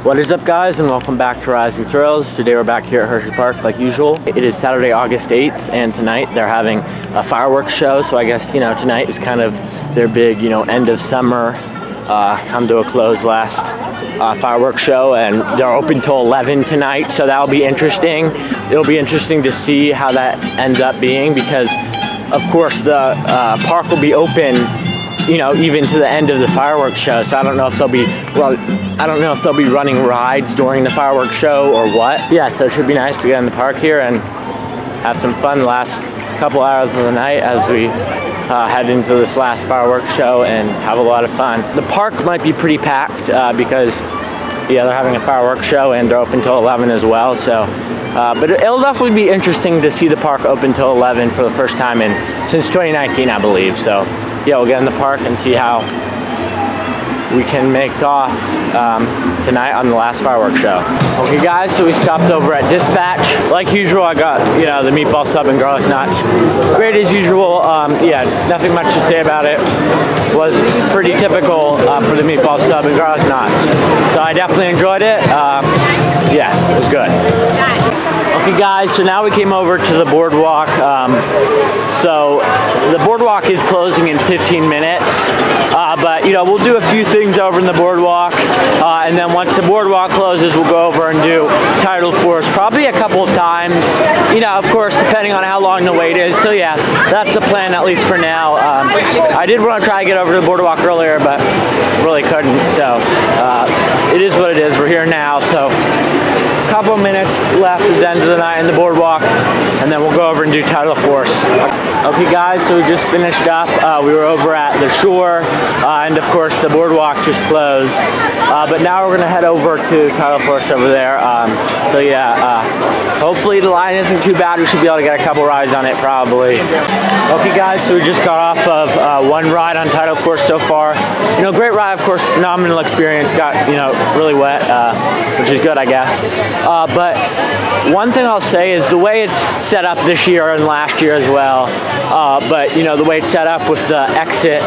What is up, guys, and welcome back to Rising Thrills. Today we're back here at Hershey Park like usual. It is Saturday, August 8th, and tonight they're having a fireworks show. So I guess, tonight is kind of their big, end of summer, come to a close last fireworks show, and they're open till 11 tonight, so that'll be interesting. It'll be interesting to see how that ends up being because, of course, the park will be open even to the end of the fireworks show. So I don't know if they'll be running rides during the fireworks show or what. Yeah, so it should be nice to get in the park here and have some fun the last couple hours of the night as we head into this last fireworks show and have a lot of fun. The park might be pretty packed because they're having a fireworks show and they're open till 11 as well. So but it'll definitely be interesting to see the park open till 11 for the first time since 2019, I believe. So yeah, we'll get in the park and see how we can make off tonight on the last fireworks show. Okay, guys, so we stopped over at Dispatch. Like usual, I got the meatball sub and garlic knots. Great as usual. Nothing much to say about it. Was pretty typical for the meatball sub and garlic knots. So I definitely enjoyed it. It was good. Okay, guys, so now we came over to the boardwalk. So the boardwalk is closing in 15 minutes, but we'll do a few things over in the boardwalk, and then once the boardwalk closes, we'll go over and do Tidal Force probably a couple of times, of course, depending on how long the wait is. So yeah, that's the plan, at least for now. I did want to try to get over to the boardwalk earlier, but really couldn't. So it is what it is. We're here now, so a couple of minutes left at the end of the night in the boardwalk, and then we'll go over and do Tidal Force. Okay, guys, so we just finished up. We were over at the shore, and of course the boardwalk just closed. But now we're gonna head over to Tidal Force over there. Hopefully the line isn't too bad. We should be able to get a couple rides on it probably. Okay, guys, so we just got off of one ride on Tidal Force so far. Great ride, of course, phenomenal experience. Got really wet, which is good, I guess. But one thing I'll say is the way it's set up this year and last year as well, but the way it's set up with the exit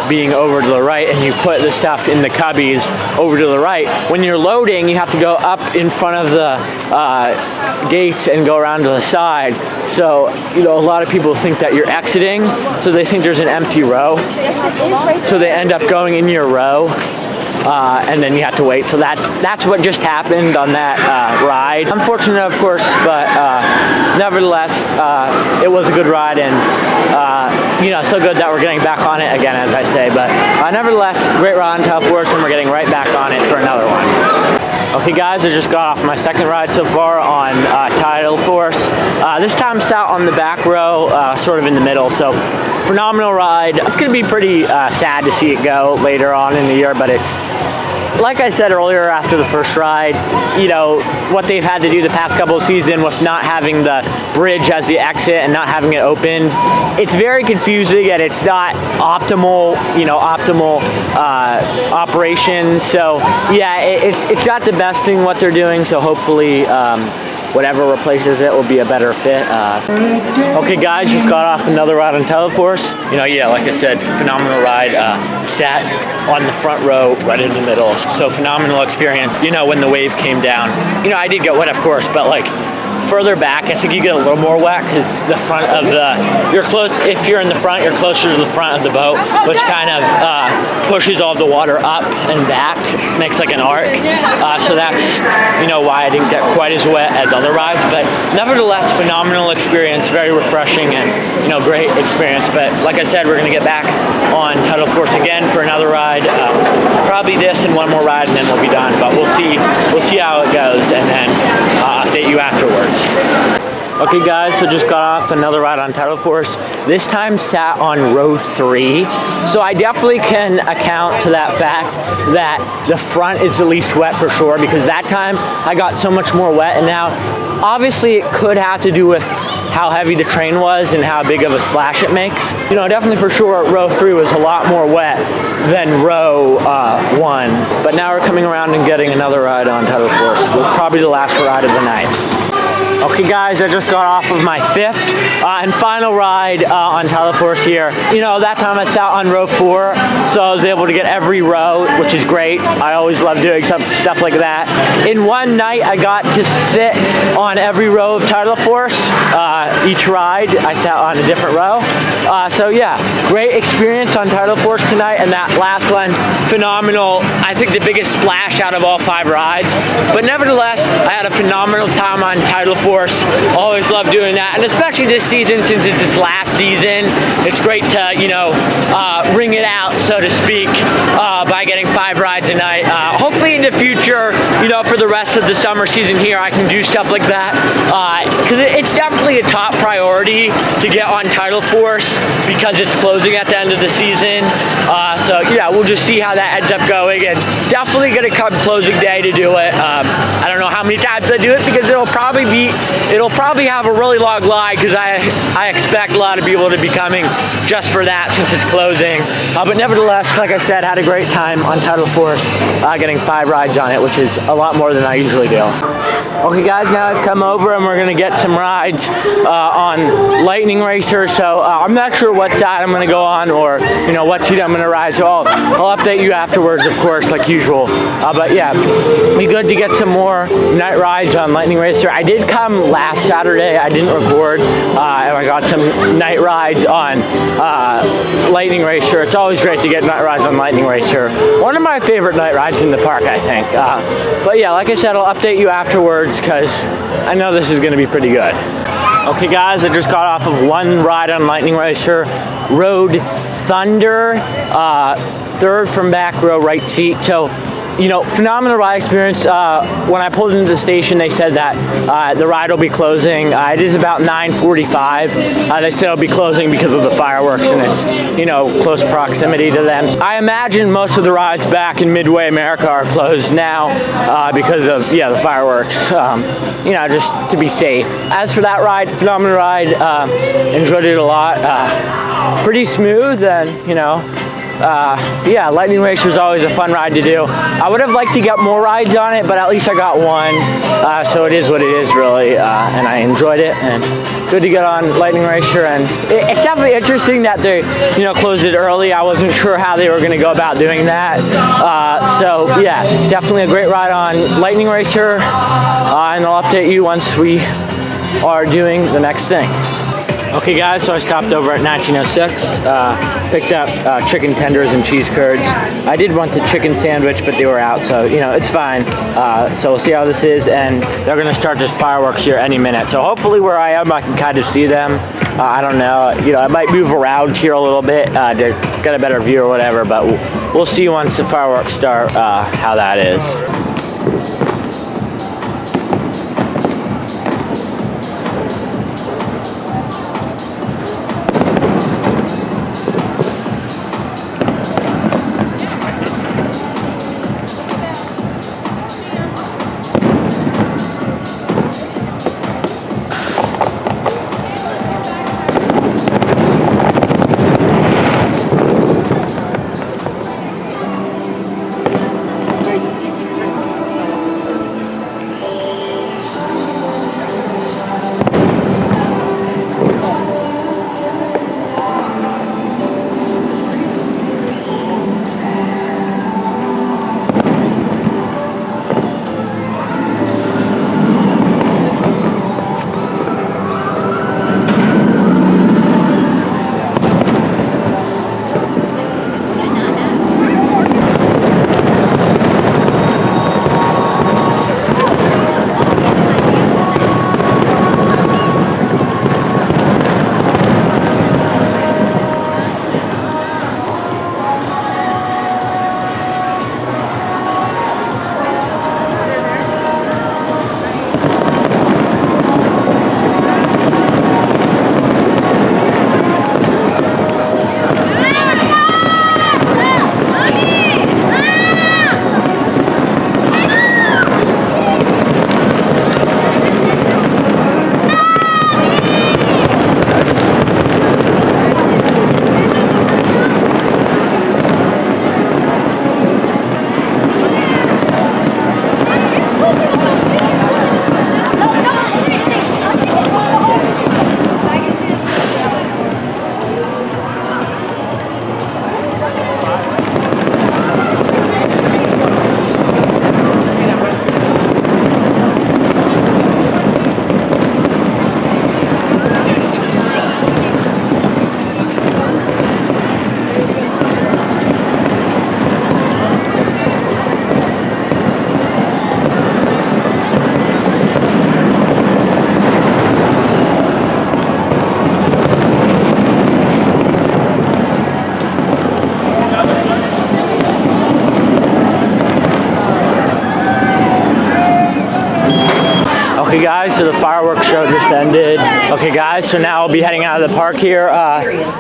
being over to the right, and you put the stuff in the cubbies over to the right. When you're loading, you have to go up in front of the gates and go around to the side. So, a lot of people think that you're exiting, so they think there's an empty row. So they end up going in your row. And then you have to wait. So that's what just happened on that ride. Unfortunate, of course, but nevertheless, it was a good ride, and so good that we're getting back on it again, as I say. But nevertheless, great ride on Tidal Force, and we're getting right back on it for another one. Okay, guys, I just got off my second ride so far on Tidal Force. This time sat on the back row, sort of in the middle. So phenomenal ride. It's going to be pretty sad to see it go later on in the year, but it's, like I said earlier after the first ride, what they've had to do the past couple of seasons with not having the bridge as the exit and not having it opened, it's very confusing and it's not optimal, operations. So yeah, it's not the best thing what they're doing. So hopefully, whatever replaces it will be a better fit. Okay, guys, just got off another ride on Tidal Force. Like I said, phenomenal ride. Sat on the front row, right in the middle. So phenomenal experience. When the wave came down, I did get wet, of course, but further back, I think you get a little more wet because the front of if you're in the front, you're closer to the front of the boat, which kind of pushes all the water up and back, makes like an arc. So that's, why I didn't get quite as wet as other rides, but nevertheless, phenomenal experience, very refreshing and, great experience. But like I said, we're going to get back on Tidal Force again for another ride, probably this and one more ride, and then we'll be done. But we'll see how it goes, and then update you afterwards. Okay, guys, so just got off another ride on Tidal Force. This time sat on row 3. So I definitely can account to that fact that the front is the least wet for sure, because that time I got so much more wet, and now obviously it could have to do with how heavy the train was and how big of a splash it makes. Definitely for sure row 3 was a lot more wet than row 1. But now we're coming around and getting another ride on Tidal Force. Probably the last ride of the night. Okay guys, I just got off of my 5th and final ride on Tyler Force here. You know, that time I sat on row 4, so I was able to get every row, which is great. I always love doing stuff like that. In one night, I got to sit on every row of Tyler Force. Each ride, I sat on a different row. So yeah, great experience on Tyler Force tonight, and that last one, phenomenal. I think the biggest splash out of all 5 rides. But nevertheless, I had a phenomenal time on Tyler Force. Always love doing that, and especially this season, since it's its last season, it's great to, you know, ring it out, so to speak, by getting 5 rides a night. Hopefully in the future, you know, for the rest of the summer season here, I can do stuff like that, because it's definitely a top priority to get on Tidal Force because it's closing at the end of the season. So yeah, we'll just see how that ends up going, and definitely gonna come closing day to do it. I don't know how many times I do it, because it'll probably have a really long line, because I expect a lot of people to be coming just for that since it's closing. But nevertheless, like I said, had a great time on Tidal Force, getting 5 rides on it, which is a lot more than I usually do. Okay guys, now I've come over and we're gonna get some rides on Lightning Racer. So I'm not sure what side I'm gonna go on, or you know, what seat I'm gonna ride. So I'll update you afterwards, of course, like usual. But yeah, be good to get some more night rides on Lightning Racer. I did come last Saturday. I didn't record, and I got some night rides on Lightning Racer. It's always great to get night rides on Lightning Racer. One of my favorite night rides in the park, I think. But yeah, like I said, I'll update you afterwards, because I know this is going to be pretty good. Okay guys, I just got off of one ride on Lightning Racer. Rode Thunder, 3rd from back row, right seat. So, you know, phenomenal ride experience. When I pulled into the station, they said that the ride will be closing. It is about 9:45. They said it'll be closing because of the fireworks, and it's, you know, close proximity to them. I imagine most of the rides back in Midway America are closed now because of, yeah, the fireworks. You know, just to be safe. As for that ride, phenomenal ride. Enjoyed it a lot. Pretty smooth, and you know, yeah, Lightning Racer is always a fun ride to do. I would have liked to get more rides on it, but at least I got one. So it is what it is, really, and I enjoyed it, and good to get on Lightning Racer. And it's definitely interesting that they, you know, closed it early. I wasn't sure how they were going to go about doing that. So yeah, definitely a great ride on Lightning Racer, and I'll update you once we are doing the next thing. Okay guys, so I stopped over at 1906, picked up chicken tenders and cheese curds. I did want the chicken sandwich, but they were out, so you know, it's fine. So we'll see how this is, and they're gonna start this fireworks here any minute. So hopefully where I am, I can kind of see them. I don't know, you know, I might move around here a little bit to get a better view or whatever, but we'll see once the fireworks start how that is. Okay guys, so the fireworks show just ended. Okay guys, so now I'll be heading out of the park here.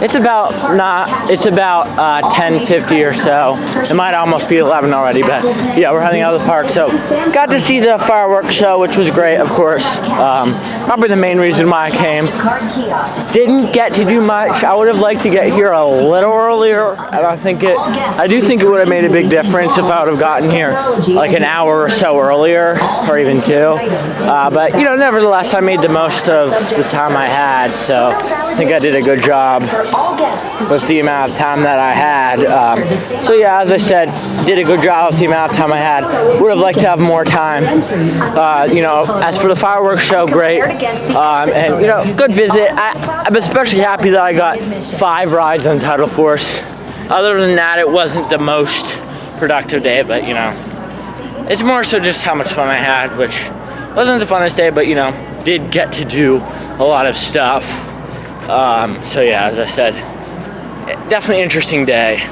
It's about 10:50 or so. It might almost be 11 already, but yeah, we're heading out of the park. So got to see the fireworks show, which was great, of course. Probably the main reason why I came. Didn't get to do much. I would have liked to get here a little earlier. I do think it would have made a big difference if I would have gotten here like an hour or so earlier, or even 2. But you know, nevertheless, I made the most of the time I had, so I think I did a good job with the amount of time that I had. So yeah, as I said, did a good job with the amount of time I had. Would have liked to have more time. You know, as for the fireworks show, great, and you know, good visit. I'm especially happy that I got 5 rides on Tidal Force. Other than that, it wasn't the most productive day, but you know, it's more so just how much fun I had, which wasn't the funnest day, but you know, did get to do a lot of stuff. So yeah, as I said, definitely interesting day.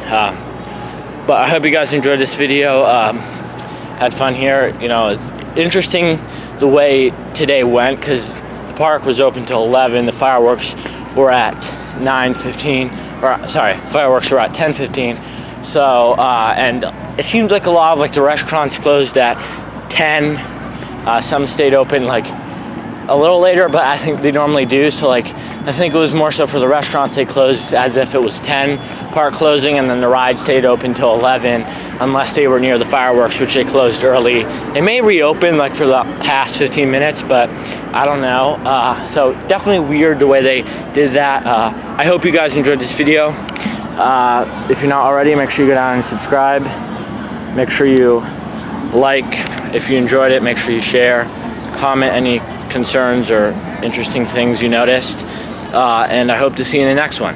But I hope you guys enjoyed this video. Had fun here. You know, it's interesting the way today went, because the park was open till 11. The fireworks were at 9:15. Or sorry, fireworks were at 10:15. So and it seems like a lot of like the restaurants closed at 10. Some stayed open like a little later, but I think they normally do. So like, I think it was more so for the restaurants, they closed as if it was 10 park closing, and then the ride stayed open till 11, unless they were near the fireworks, which they closed early. They may reopen like for the past 15 minutes, but I don't know. So definitely weird the way they did that. I hope you guys enjoyed this video. If you're not already, make sure you go down and subscribe. Make sure you like if you enjoyed it. Make sure you share, comment any concerns or interesting things you noticed, and I hope to see you in the next one.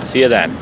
See you then.